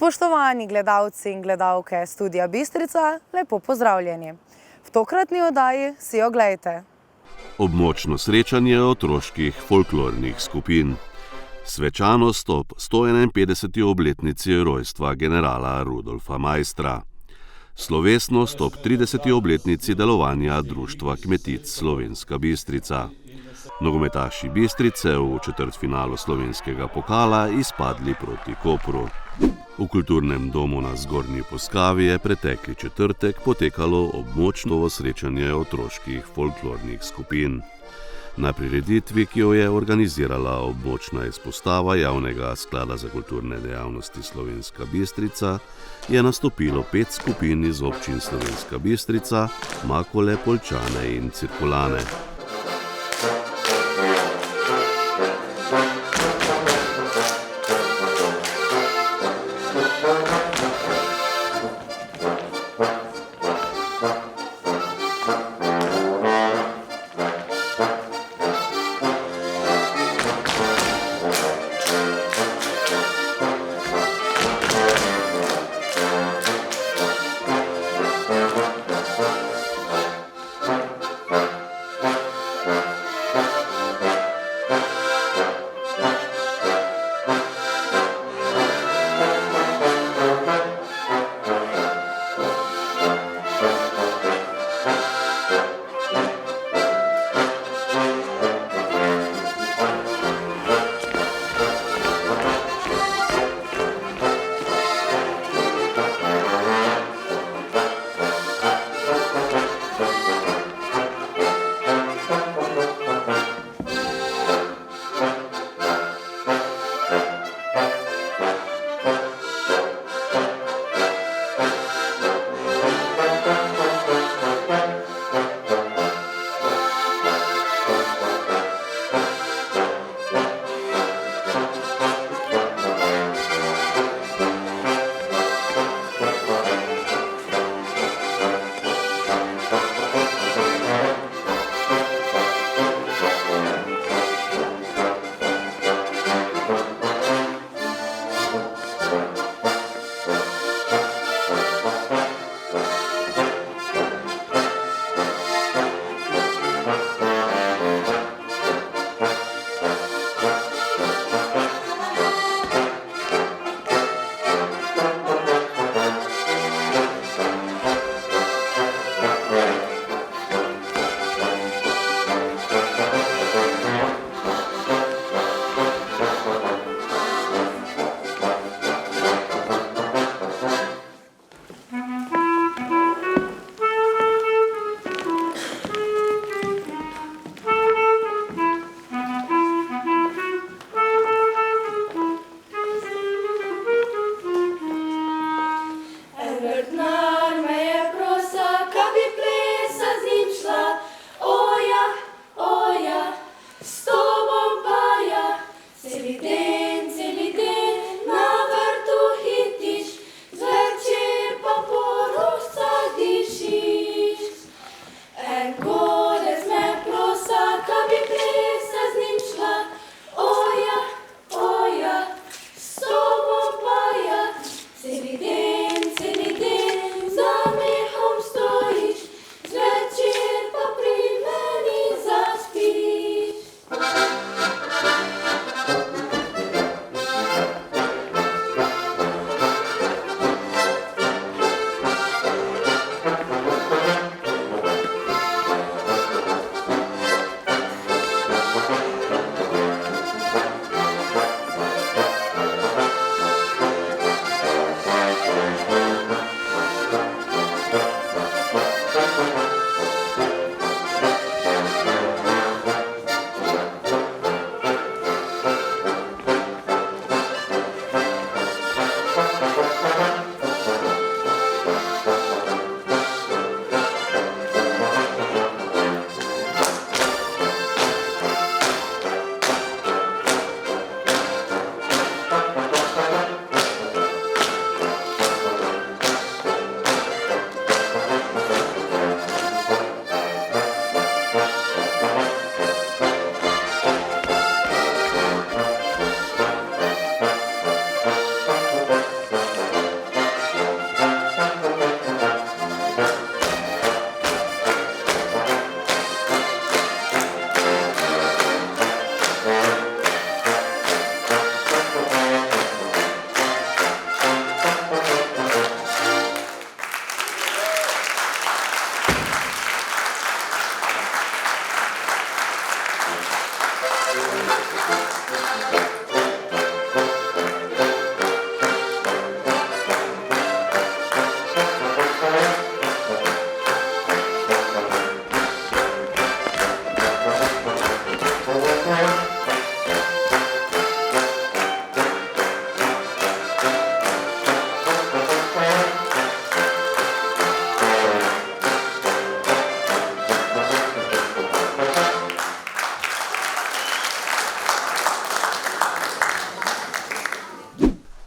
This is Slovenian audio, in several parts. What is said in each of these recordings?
Spoštovani gledalci in gledalke Studia Bistrica, lepo pozdravljeni. V tokratni oddaji si oglejte. Območno srečanje otroških folklornih skupin. Svečanost ob 151. obletnici rojstva generala Rudolfa Maistra. Slovesnost ob 30. obletnici delovanja Društva kmetic Slovenska Bistrica. Nogometaši Bistrice v četrtfinalu slovenskega pokala izpadli proti Kopru. V kulturnem domu na Zgornji Poskavi je pretekli četrtek potekalo območno srečanje otroških folklornih skupin. Na prireditvi, ki jo je organizirala območna izpostava Javnega sklada za kulturne dejavnosti Slovenska Bistrica, je nastopilo 5 skupin iz občin Slovenska Bistrica, Makole, Poljčane in Cirkulane.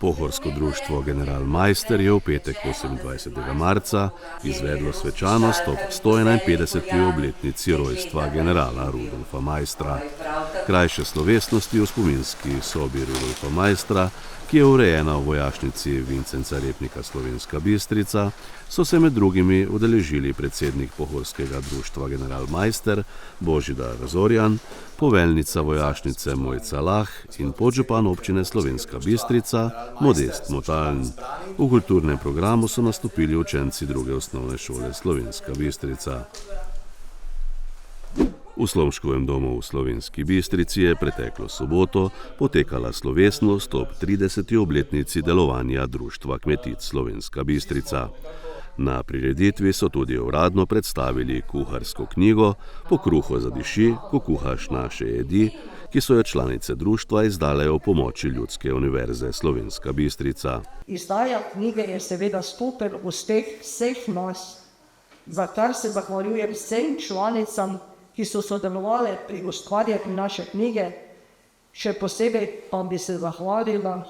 Pohorsko društvo General Maister je v petek 28. marca izvedlo svečanost ob 151. obletnici rojstva generala Rudolfa Maistra. Krajše slovesnosti v spominski sobi Rudolfa Maistra, ki je urejena v vojašnici Vincenca Repnika Slovenska Bistrica, so se med drugimi udeležili predsednik Pohorskega društva General Maister Božidar Zorjan, poveljnica vojašnice Mojca Lah in podžupan občine Slovenska Bistrica Modest Motaln. V kulturnem programu so nastopili učenci druge osnovne šole Slovenska Bistrica. V Slomškovem domu v Slovenski Bistrici je preteklo soboto potekala slovesnost ob 30. obletnici delovanja Društva kmetic Slovenska Bistrica. Na prireditvi so tudi uradno predstavili kuharsko knjigo Po kruhu zadiši, ko kuhaš naše jedi, ki so jo članice društva izdale o pomoči Ljudske univerze Slovenska Bistrica. Izdaja knjige je seveda super uspeh vseh nas, za kar se zahvaljujem vsem članicam, ki so sodelovali pri ustvarjanju naše knjige. Še posebej pa bi se zahvalila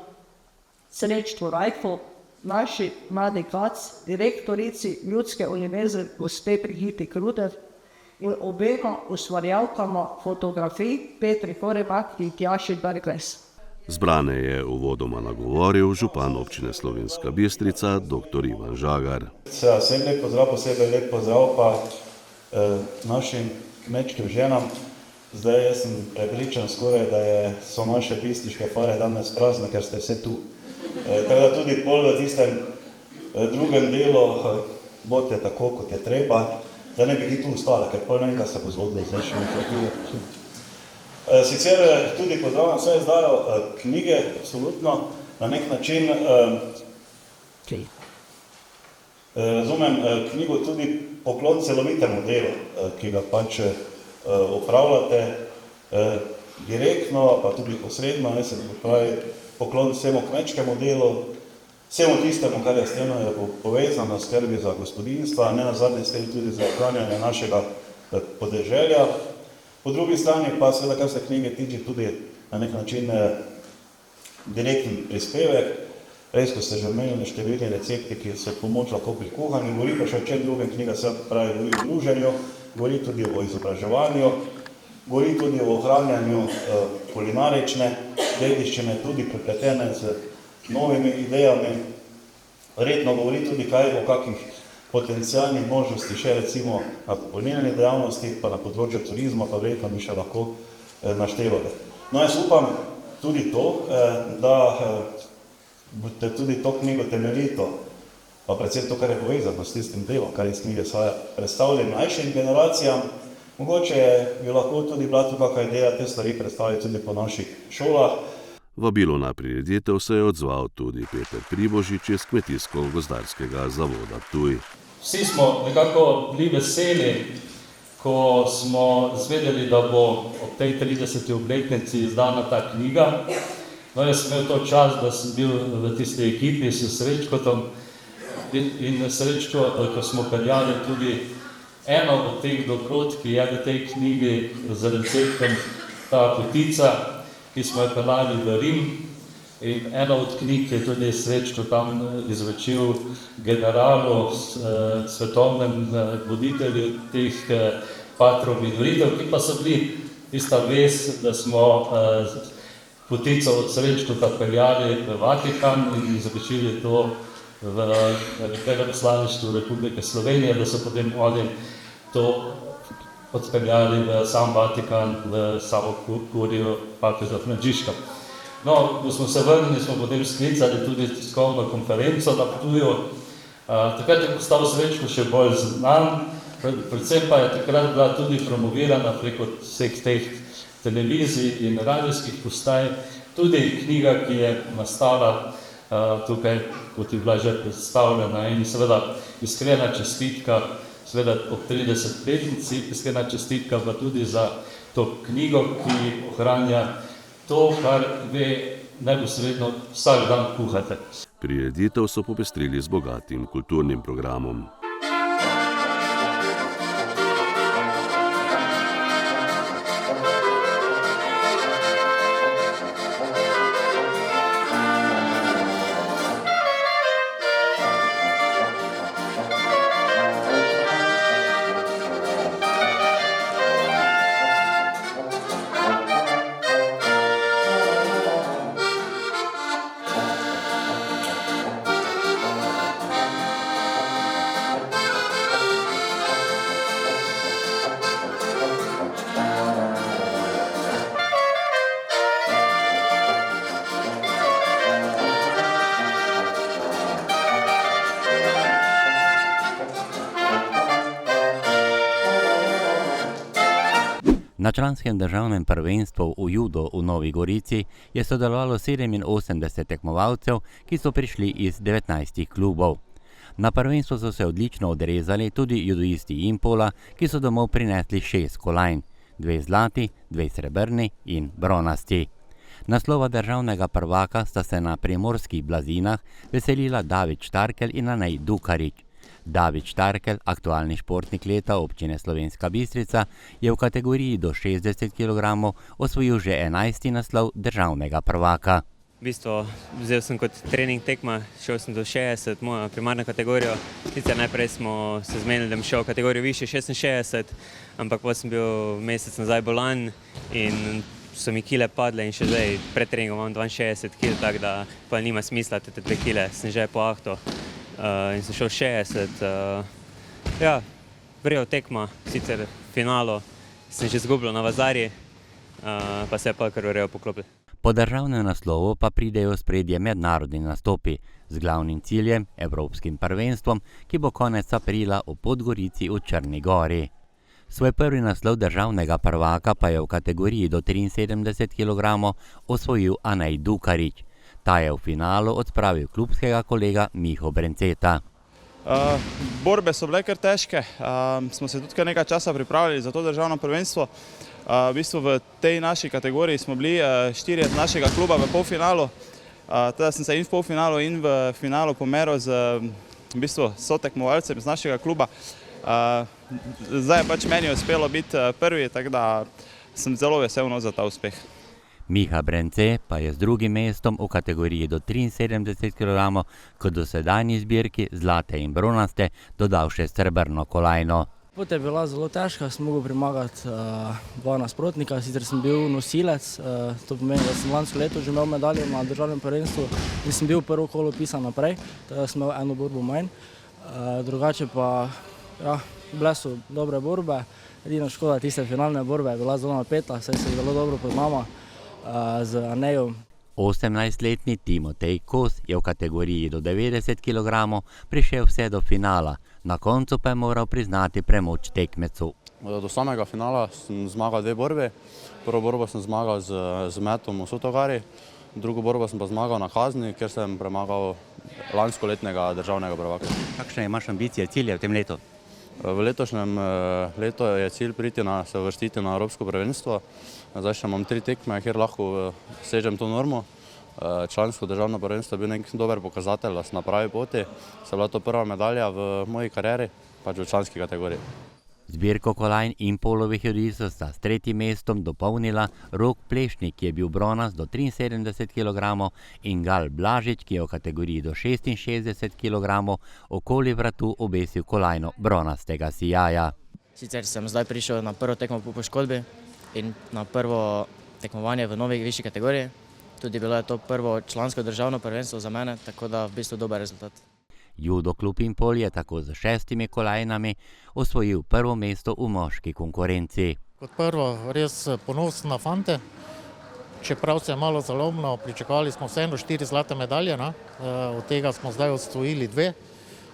Srečku Rajku, naši mladi kac, direktorici Ljudske univerze gospe Brigitte Kruder in obema ustvarjalkama fotografij Petri Koremak in Tjaši Bergles. Zbrane je uvodoma nagovoril župan občine Slovenska Bistrica dr. Ivan Žagar. Vsem lep pozdrav, posebej lep pozdrav pa našim kmečkim ženam. Zdaj jaz sem prepričan skoraj, da so naše bistriške fare danes prazne, ker ste vse tu. Tako da tudi pol v tistem drugem delu bodite tako, kot je treba, da ne bi tu ostala, ker pol nekaj se bo zgodilo, zdaj še nekaj. Sicer tudi pozdravljam vse izdajo knjige, absolutno, na nek način razumem knjigo tudi poklon celovitemu delu, ki ga pač opravljate direktno, pa tudi posredno, se pravi poklon vsemu kmečkemu delu, vsemu tistemu, kar je s tem povezano, skrbi za gospodinjstva, ne nazadnje s tem tudi za ohranjanje našega podeželja. Po drugi strani pa seveda, kar se knjige tiče, tudi na nek način direktni prispevek. Res, ko ste že omenili številni recepti, ki so pomoč lahko pri kuhanju, govori pa še o čem drugem, knjiga se pravi govori o druženju, govori tudi o izobraževanju, govori tudi o ohranjanju kulinarične dediščine, tudi prepletene z novimi idejami. Verjetno govori tudi kaj o kakih potencialnih možnosti še recimo na polnilni dejavnosti, pa na področju turizma, pa verjetno bi še lahko naštevali. No, jaz upam tudi to, da boste tudi to knjigo temeljito, pa predvsem to, kar je povezano s tistim delom, kar iz knjige predstavlja mlajšim generacijam. Mogoče bi lahko tudi bila tu kakšna ideja te stvari predstaviti tudi po naših šolah. Vabilo na prireditev se je odzval tudi Peter Pribožič iz Kmetijsko-gozdarskega zavoda Ptuj. Vsi smo nekako bili veseli, ko smo izvedeli, da bo ob tej 30. obletnici izdana ta knjiga. No, jaz sem imel to čas, da sem bil v tisti ekipi s Srečkotom in Srečko, ko smo peljali tudi eno od teh dobrot, ki je v tej knjigi z receptom ta potica, ki smo jo peljali v Rim. In ena od knjig je tudi Srečko tam izročil generalu, svetovnem voditelju teh patrov in vritev, ki pa so bili tista vez, da smo potico od Srečkota peljali v Vatikan in izročili to v veleposlaništvu Republike Slovenije, da so potem oni to odpeljali v sam Vatikan, v samo kurijo papeža Frančiška. No, ko smo se vrnili, smo potem sklicali tudi tiskovno konferenco na Ptuju. Takrat je postal Srečko še bolj znan, predvsem pa je takrat bila tudi promovirana preko vseh teh televizij in radijskih postaj, tudi knjiga, ki je nastala tukaj, kot je bila že predstavljena, in seveda iskrena čestitka, seveda ob 30-letnici, iskrena čestitka pa tudi za to knjigo, ki ohranja to, kar ve neposredno vsak dan kuhate. Prireditev so popestrili z bogatim kulturnim programom. Na članskem državnem prvenstvu v judo v Novi Gorici je sodelovalo 87 tekmovalcev, ki so prišli iz 19 klubov. Na prvenstvu so se odlično odrezali tudi judoisti Impola, ki so domov prinesli 6 kolajn, 2 zlati, 2 srebrni in bronasti. Naslova državnega prvaka sta se na primorskih Blazinah veselila David Štarkelj in Anej Dukarič. David Štarkelj, aktualni športnik leta občine Slovenska Bistrica, je v kategoriji do 60 kg osvojil že 11. naslov državnega prvaka. V bistvu vzel sem kot trening tekma, šel sem do 60, moja primarna kategorija. Sicer najprej smo se zmenili, da bom šel v kategorijo više 66, ampak potem sem bil mesec nazaj bolan in so mi kile padle in še zdaj pred treningom imam 62 kg, tako da pa nima smisla, te 2 kile sem že poahto in sem šel 60. Ja, vrel tekma, sicer finalo sem že zgubil na Vazari, pa se je pa kar vrel poklopil. Po državnem naslovu pa pridejo v spredje mednarodni nastopi z glavnim ciljem, evropskim prvenstvom, ki bo konec aprila v Podgorici v Črni Gori. Svoj prvi naslov državnega prvaka pa je v kategoriji do 73 kg osvojil Anej Dukarič. Ta je v finalu odspravil klubskega kolega Miho Brenceta. Borbe so bile kar težke, smo se tudi kar nekaj časa pripravljali za to državno prvenstvo. V bistvu v tej naši kategoriji smo bili 4 z našega kluba v polfinalu, teda sem se in v polfinalu in v finalu pomeril z v bistvu sotekmovalcem z našega kluba. Zdaj je pač meni uspelo biti prvi, tako da sem zelo vesel za ta uspeh. Miha Brence pa je z drugim mestom v kategoriji do 73 kg kot dosedanji zbirki zlate in bronaste dodal še srebrno kolajno. Pot je bila zelo težka, sem mogel premagati 2 nasprotnika, sicer sem bil nosilec, to pomeni, da sem lansko leto že imel medaljo na državnem prvenstvu in sem bil prvo kolo pisan naprej, teda sem imel eno borbo manj. Drugače pa, ja, bile so dobre borbe, edina škoda tiste finalne borbe je bila zelo napeta, saj se zelo dobro poznamo z Anejo. 18-letni Timotej Kos je v kategoriji do 90 kg prišel vse do finala, na koncu pa je moral priznati premoč tekmecu. Do samega finala sem zmagal 2 borbe. Prvo borbo sem zmagal z metom v Sotogari, drugo borbo sem pa zmagal na kazni, kjer sem premagal lanskoletnega državnega prvaka. Kakšne imaš ambicije, cilje v tem letu? V letošnjem letu je cilj se uvrstiti na evropsko prvenstvo. Zdaj še imam 3 tekme, kjer lahko sežem to normo. Člansko državno prvenstvo je bil nek dober pokazatelj, da sem na pravi poti. Se je bila to prva medalja v moji karieri, pač v članski kategoriji. Zbirko kolajn Impolovih judistov sta s 3. mestom dopolnila Rok Plešnik, ki je bil bronast do 73 kg, in Gal Blažič, ki je v kategoriji do 66 kg okoli vratu obesil kolajno bronastega sijaja. Sicer sem zdaj prišel na prvo tekmo po poškodbi in na prvo tekmovanje v novi višji kategoriji. Tudi bilo je to prvo člansko državno prvenstvo za mene, tako da v bistvu dober rezultat. Judo klub Impol je tako z 6 kolajnami osvojil prvo mesto v moški konkurenci. Kot prvo res ponosen na fante, čeprav se je malo zalomilo, pričakovali smo vseeno 4 zlate medalje, od tega smo zdaj osvojili 2,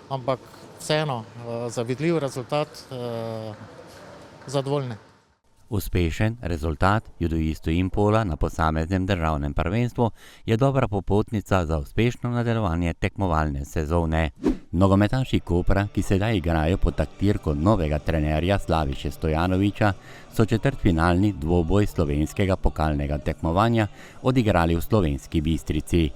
ampak vseeno zavidljiv rezultat, zadovoljni. Uspešen rezultat judoistov Impola na posameznem državnem prvenstvu je dobra popotnica za uspešno nadaljevanje tekmovalne sezone. Nogometaši Kopra, ki sedaj igrajo pod taktirko novega trenerja Slaviše Stojanovića, so četrtfinalni dvoboj slovenskega pokalnega tekmovanja odigrali v Slovenski Bistrici.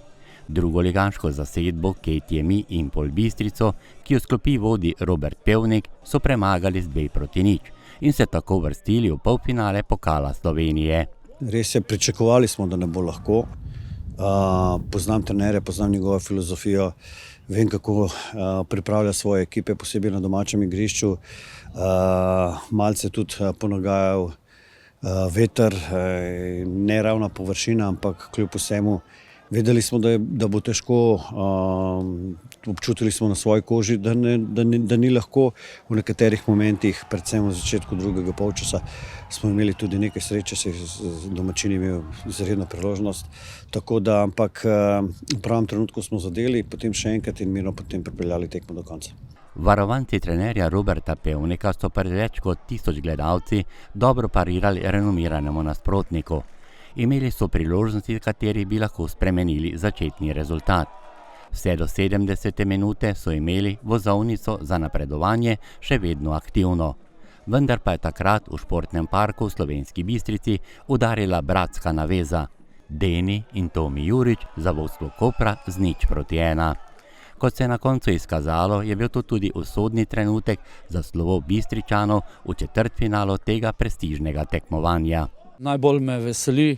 Drugoligaško zasedbo KTM Impol Bistrico, ki jo sklopi vodi Robert Pevnik, so premagali z 2-0 in se tako vrstili v polfinale pokala Slovenije. Res je, pričakovali smo, da ne bo lahko. Poznam trenerja, poznam njegovo filozofijo, vem, kako pripravlja svoje ekipe, posebej na domačem igrišču. Malce tudi ponagajal veter, ne ravna površina, ampak kljub vsemu vedeli smo, da bo težko, občutili smo na svoji koži, da ni lahko. V nekaterih momentih, predvsem v začetku drugega polčasa, smo imeli tudi nekaj sreče, se je domačin imel izredno priložnost. Tako da, ampak v pravem trenutku smo zadeli, potem še enkrat in mirno potem pripeljali tekmo do konca. Varovanci trenerja Roberta Pevnika so pred več kot 1000 gledalci dobro parirali renomiranemu nasprotniku. Imeli so priložnosti, v kateri bi lahko spremenili začetni rezultat. Vse do 70. minute so imeli vozovnico za napredovanje še vedno aktivno. Vendar pa je takrat v športnem parku v Slovenski Bistrici udarila bratska naveza. Deni in Tomi Jurič za vodstvo Kopra z 0:1. Kot se je na koncu izkazalo, je bil to tudi usodni trenutek za slovo Bistričanov v četrtfinalu tega prestižnega tekmovanja. Najbolj me veseli,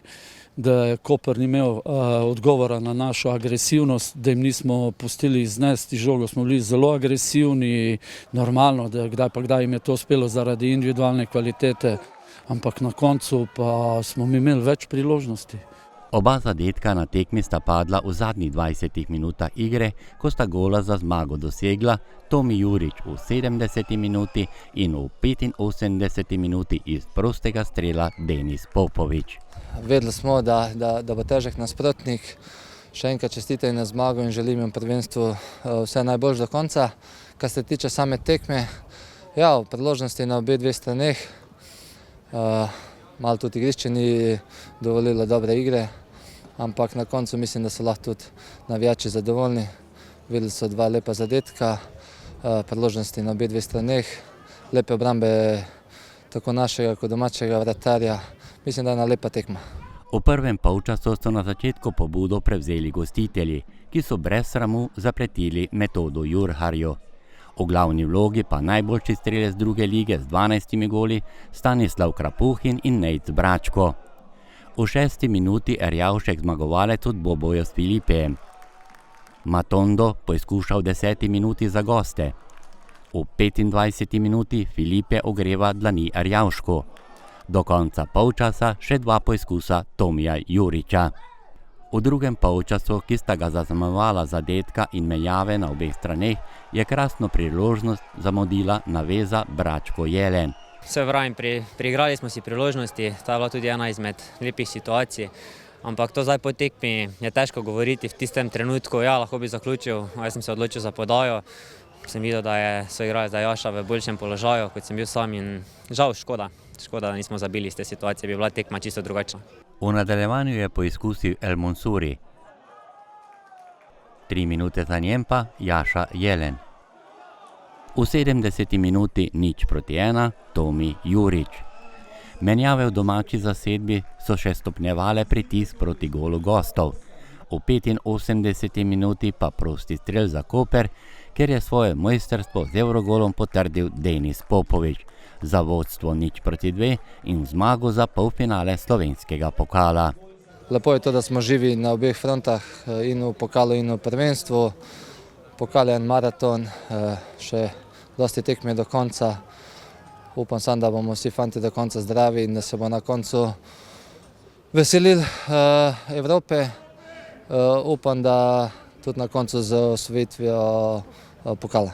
da je Koper ni imel odgovora na našo agresivnost, da jim nismo pustili iznesti žogo, smo bili zelo agresivni, normalno, da kdaj jim je to uspelo zaradi individualne kvalitete, ampak na koncu pa smo imeli več priložnosti. Oba zadetka na tekmi sta padla v zadnjih 20 minutah igre, ko sta gola za zmago dosegla Tomi Jurič v 70. minuti in v 85. minuti iz prostega strela Denis Popovič. Vedeli smo, da bo težek nasprotnik. Še enkrat čestitam na zmago in želim jim prvenstvu vse najboljše do konca. Kar se tiče same tekme, ja, priložnosti na obe dve straneh. Malo tudi igrišče ni dovolilo dobre igre, ampak na koncu mislim, da so lahko tudi navijači zadovoljni. Videli so dva lepa zadetka, priložnosti na obe dve straneh, lepe obrambe tako našega kot domačega vratarja. Mislim, da je ena lepa tekma. V prvem polčasu so na začetku pobudo prevzeli gostitelji, ki so brez sramu zapretili metodo Jurharju. V glavni vlogi pa najboljši strelec druge lige z 12 goli Stanislav Krapuhin in Nejc Bračko. V 6. minuti Erjavšek zmagovalec odbobojo s Filipejem. Matondo poizkuša v 10. minuti za goste. V 25. minuti Filipe ogreva dlani Erjavšku. Do konca polčasa še dva poizkusa Tomija Juriča. V drugem polčasu, ki sta ga zaznamovala zadetka in menjave na obeh straneh, je krasno priložnost zamudila naveza Bračko Jelen. Vse pravim, priigrali smo si priložnosti, ta je bila tudi ena izmed lepih situacij, ampak to zdaj po tekmi je težko govoriti v tistem trenutku. Ja, lahko bi zaključil, jaz sem se odločil za podajo, sem videl, da je soigralec Jaša v boljšem položaju, kot sem bil sam in žal škoda, da nismo zabili iz te situacije, bi bila tekma čisto drugačna. V nadaljevanju je poizkusil El Monsuri. 3 minute za njem pa Jaša Jelen. V 70. minuti 0:1 Tomi Jurič. Menjave v domači zasedbi so še stopnjevale pritisk proti golu gostov. V 85. minuti pa prosti strel za Koper, ker je svoje mojstrstvo z Evrogolom potrdil Denis Popovič. Za vodstvo 0:2 in zmago za polfinale slovenskega pokala. Lepo je to, da smo živi na obeh frontah, in v pokalu in v prvenstvu. Pokal je en maraton, še dosti tekme do konca. Upam sam, da bomo vsi fanti do konca zdravi in da se bo na koncu veselili Evrope. Upam, da tudi na koncu z osvojitvijo pokala.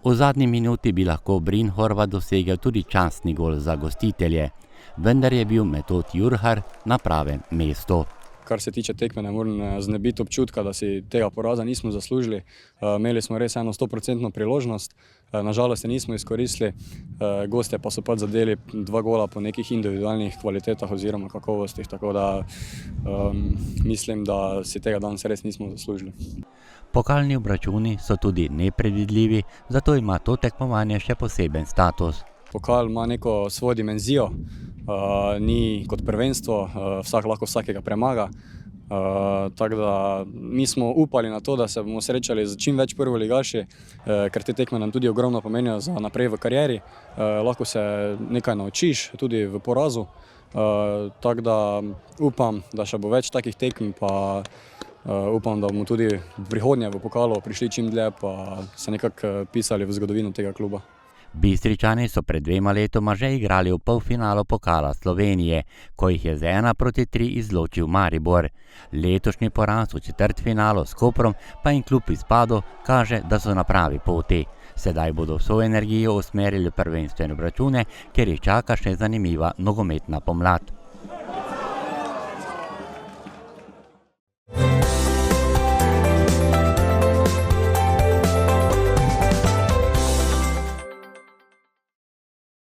V zadnji minuti bi lahko Brinhorvat dosegel tudi častni gol za gostitelje, vendar je bil Metod Jurhar na pravem mestu. Kar se tiče tekme, ne morem znebiti občutka, da si tega poraza nismo zaslužili. Imeli smo res eno 100% priložnost, nažalost je nismo izkoristili, gostje pa so pač zadeli 2 gola po nekih individualnih kvalitetah oziroma kakovostih, tako da mislim, da si tega danes res nismo zaslužili. Pokalni obračuni so tudi nepredvidljivi, zato ima to tekmovanje še poseben status. Pokal ima neko svojo dimenzijo, ni kot prvenstvo, vsak lahko vsakega premaga. Tako da mi smo upali na to, da se bomo srečali z čim več prvoligaši, ker te tekme nam tudi ogromno pomenijo za naprej v karieri. Lahko se nekaj naučiš tudi v porazu, tako da upam, da še bo več takih tekem, pa upam, da bomo tudi v prihodnje v pokalu prišli čim dlje, pa se nekako pisali v zgodovino tega kluba. Bistričani so pred 2 letoma že igrali v polfinalu pokala Slovenije, ko jih je z 1:3 izločil Maribor. Letošnji poraz v četrtfinalu s Koprom pa jim klub izpadel kaže, da so na pravi poti. Sedaj bodo vso energijo usmerili v prvenstvene obračune, ker jih čaka še zanimiva nogometna pomlad.